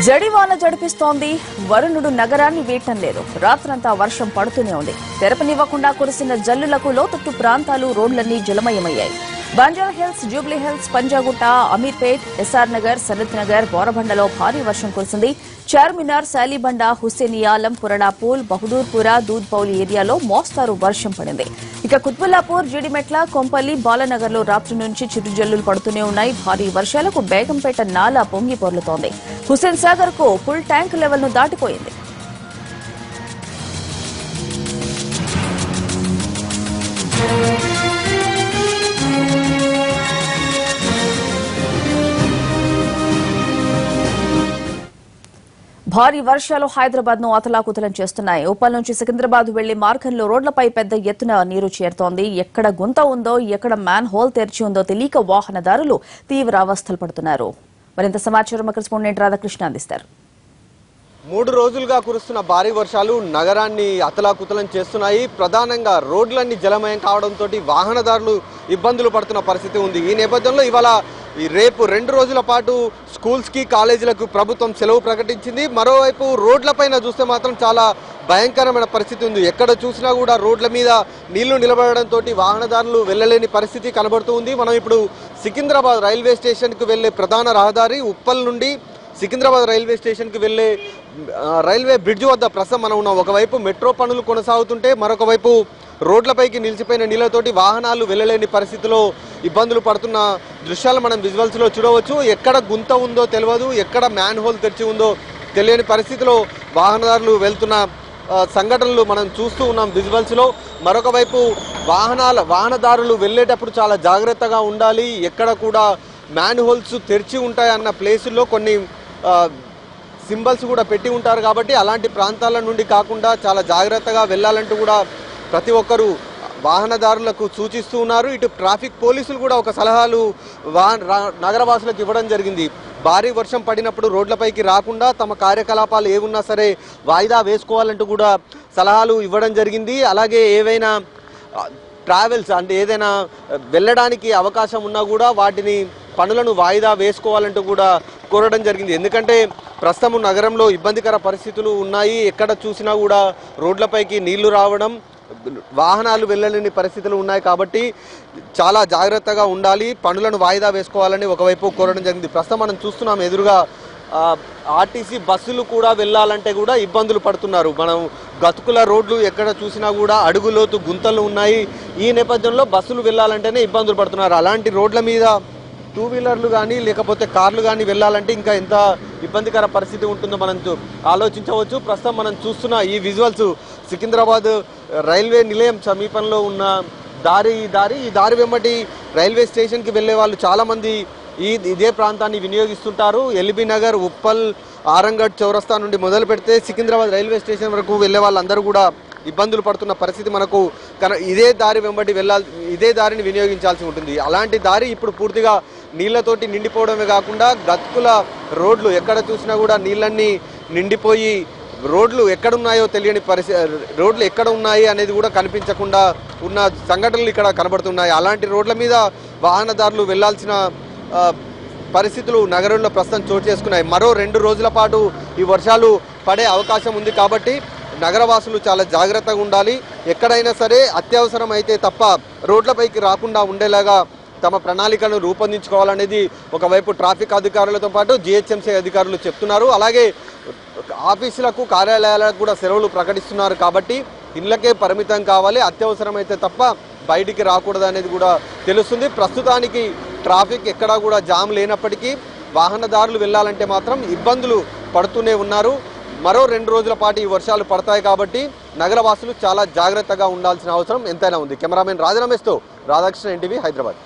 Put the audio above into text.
జడివాన జడిపిస్తోంది. వరుణుడు నగరాన్ని వీడటం లేదు. రాత్రంతా వర్షం పడుతూనే ఉంది. తెరపనివ్వకుండా కురిసిన జల్లులకు లోతట్టు ప్రాంతాలు రోడ్లన్నీ జలమయమయ్యాయి. బంజారాహిల్స్, జూబ్లీ హిల్స్, పంజాగుట్ట, అమీర్పేట్, ఎస్ఆర్ నగర్, సనత్ నగర్, బోరబండలో భారీ వర్షం కురిసింది. చార్మినార్, శాలిబండ, హుస్సేనియా, లంపురడా పూల్, బహదూర్పుర, దూద్పౌలి ఏరియాలో మోస్తారు వర్షం పడింది. ఇక కుత్బుల్లాపూర్, జీడిమెట్ల, కొంపల్లి, బాలనగర్లో రాత్రి నుంచి చిరుజల్లులు పడుతూనే ఉన్నాయి. భారీ వర్షాలకు బేగంపేట నాలా పొంగి పొర్లుతోంది. హుస్సేన్ సాగర్ కు ఫుల్ ట్యాంక్ లెవెల్ ను దాటిపోయింది. భారీ వర్షాలు హైదరాబాద్ ను అతలాకుతలం చేస్తున్నాయి. ఉప్పల్ నుంచి సికింద్రాబాద్ వెళ్లే మార్గంలో రోడ్లపై పెద్ద ఎత్తున నీరు చేరుతోంది. ఎక్కడ గుంత ఉందో, ఎక్కడ మ్యాన్ హోల్ తెరిచి ఉందో తెలియక వాహనదారులు తీవ్ర అవస్థలు పడుతున్నారు. మరింత సమాచారం కరెస్పాండెంట్ రాధాకృష్ణ అందిస్తారు. 3 రోజులుగా కురుస్తున్న భారీ వర్షాలు నగరాన్ని అతలాకుతలం చేస్తున్నాయి. ప్రధానంగా రోడ్లన్నీ జలమయం కావడంతో వాహనదారులు ఇబ్బందులు పడుతున్న పరిస్థితి ఉంది. ఈ నేపథ్యంలో ఇవాళ రేపు 2 రోజుల పాటు స్కూల్స్కి, కాలేజీలకు ప్రభుత్వం సెలవు ప్రకటించింది. మరోవైపు రోడ్లపైన చూస్తే మాత్రం చాలా భయంకరమైన పరిస్థితి ఉంది. ఎక్కడ చూసినా కూడా రోడ్ల మీద నీళ్లు నిలబడడంతో వాహనదారులు వెళ్లలేని పరిస్థితి కనబడుతూ ఉంది. మనం ఇప్పుడు సికింద్రాబాద్ రైల్వే స్టేషన్కు వెళ్లే ప్రధాన రహదారి ఉప్పల్ నుండి సికింద్రాబాద్ రైల్వే స్టేషన్కి వెళ్లే రైల్వే బ్రిడ్జ్ వద్ద ప్రస్తుతం మనం ఉన్నాం. ఒకవైపు మెట్రో పనులు కొనసాగుతుంటే మరొక వైపు రోడ్లపైకి నిలిచిపోయిన నీళ్లతోటి వాహనాలు వెళ్లలేని పరిస్థితిలో ఇబ్బందులు పడుతున్న దృశ్యాలు మనం విజువల్స్లో చూడవచ్చు. ఎక్కడ గుంత ఉందో తెలియదు, ఎక్కడ మ్యాన్ హోల్ తెరిచి ఉందో తెలియని పరిస్థితిలో వాహనదారులు వెళ్తున్న సంఘటనలు మనం చూస్తూ ఉన్నాం విజువల్స్లో. మరొక వైపు వాహనదారులు వెళ్ళేటప్పుడు చాలా జాగ్రత్తగా ఉండాలి. ఎక్కడ కూడా మ్యాన్ హోల్స్ తెరిచి ఉంటాయన్న ప్లేసుల్లో కొన్ని సింబల్స్ కూడా పెట్టి ఉంటారు. కాబట్టి అలాంటి ప్రాంతాల నుండి కాకుండా చాలా జాగ్రత్తగా వెళ్ళాలంటూ కూడా ప్రతి ఒక్కరూ వాహనదారులకు సూచిస్తూ ఉన్నారు. ఇటు ట్రాఫిక్ పోలీసులు కూడా ఒక సలహాలు నగరవాసులకు ఇవ్వడం జరిగింది. భారీ వర్షం పడినప్పుడు రోడ్లపైకి రాకుండా తమ కార్యకలాపాలు ఏమున్నా సరే వాయిదా వేసుకోవాలంటూ కూడా సలహాలు ఇవ్వడం జరిగింది. అలాగే ఏవైనా ట్రావెల్స్ అంటే ఏదైనా వెళ్ళడానికి అవకాశం ఉన్నా కూడా వాటిని పనులను వాయిదా వేసుకోవాలంటూ కూడా కోరడం జరిగింది. ఎందుకంటే ప్రస్తుతం నగరంలో ఇబ్బందికర పరిస్థితులు ఉన్నాయి. ఎక్కడ చూసినా కూడా రోడ్లపైకి నీళ్లు రావడం, వాహనాలు వెళ్ళలేని పరిస్థితులు ఉన్నాయి. కాబట్టి చాలా జాగ్రత్తగా ఉండాలి, పనులను వాయిదా వేసుకోవాలని ఒకవైపు కోరడం జరిగింది. ప్రస్తుతం మనం చూస్తున్నాం ఎదురుగా ఆర్టీసీ బస్సులు కూడా వెళ్ళాలంటే కూడా ఇబ్బందులు పడుతున్నారు. మనం గతుకుల రోడ్లు ఎక్కడ చూసినా కూడా అడుగులోతు గుంతలు ఉన్నాయి. ఈ నేపథ్యంలో బస్సులు వెళ్ళాలంటేనే ఇబ్బందులు పడుతున్నారు. అలాంటి రోడ్ల మీద 2 వీలర్లు కానీ లేకపోతే కార్లు కానీ వెళ్ళాలంటే ఇంకా ఎంత ఇబ్బందికర పరిస్థితి ఉంటుందో మనం ఆలోచించవచ్చు. ప్రస్తుతం మనం చూస్తున్న ఈ విజువల్స్ సికింద్రాబాద్ రైల్వే నిలయం సమీపంలో ఉన్న ఈ దారి వెంబడి రైల్వే స్టేషన్కి వెళ్ళే వాళ్ళు చాలామంది ఇదే ప్రాంతాన్ని వినియోగిస్తుంటారు. ఎల్బీ నగర్, ఉప్పల్, ఆరంగడ్ చౌరస్తా నుండి మొదలు పెడితే సికింద్రాబాద్ రైల్వే స్టేషన్ వరకు వెళ్ళే వాళ్ళందరూ కూడా ఇబ్బందులు పడుతున్న పరిస్థితి మనకు ఇదే దారిని వినియోగించాల్సి ఉంటుంది. అలాంటి దారి ఇప్పుడు పూర్తిగా నీళ్లతోటి నిండిపోవడమే కాకుండా గతుకుల రోడ్లు ఎక్కడ చూసినా కూడా నీళ్ళన్నీ నిండిపోయి రోడ్లు ఎక్కడున్నాయో తెలియని రోడ్లు ఎక్కడ ఉన్నాయి అనేది కూడా కనిపించకుండా ఉన్న సంఘటనలు ఇక్కడ కనబడుతున్నాయి. అలాంటి రోడ్ల మీద వాహనదారులు వెళ్లాల్సిన పరిస్థితులు నగరంలో ప్రస్తుతం చోటు చేసుకున్నాయి. మరో 2 రోజుల పాటు ఈ వర్షాలు పడే అవకాశం ఉంది. కాబట్టి నగరవాసులు చాలా జాగ్రత్తగా ఉండాలి. ఎక్కడైనా సరే అత్యవసరం అయితే తప్ప రోడ్లపైకి రాకుండా ఉండేలాగా తమ ప్రణాళికను రూపొందించుకోవాలనేది ఒకవైపు ట్రాఫిక్ అధికారులతో పాటు GHMC అధికారులు చెప్తున్నారు. అలాగే ఆఫీసులకు, కార్యాలయాలకు కూడా సెలవులు ప్రకటిస్తున్నారు. కాబట్టి ఇళ్లకే పరిమితం కావాలి, అత్యవసరమైతే తప్ప బయటికి రాకూడదు అనేది కూడా తెలుస్తుంది. ప్రస్తుతానికి ట్రాఫిక్ ఎక్కడా కూడా జామ్ లేనప్పటికీ వాహనదారులు వెళ్ళాలంటే మాత్రం ఇబ్బందులు పడుతూనే ఉన్నారు. మరో 2 రోజుల పాటు ఈ వర్షాలు పడతాయి. కాబట్టి నగరవాసులు చాలా జాగ్రత్తగా ఉండాల్సిన అవసరం ఎంతైనా ఉంది. కెమెరామెన్ రాజరమేష్తో రాధాకృష్ణ, NTV, హైదరాబాద్.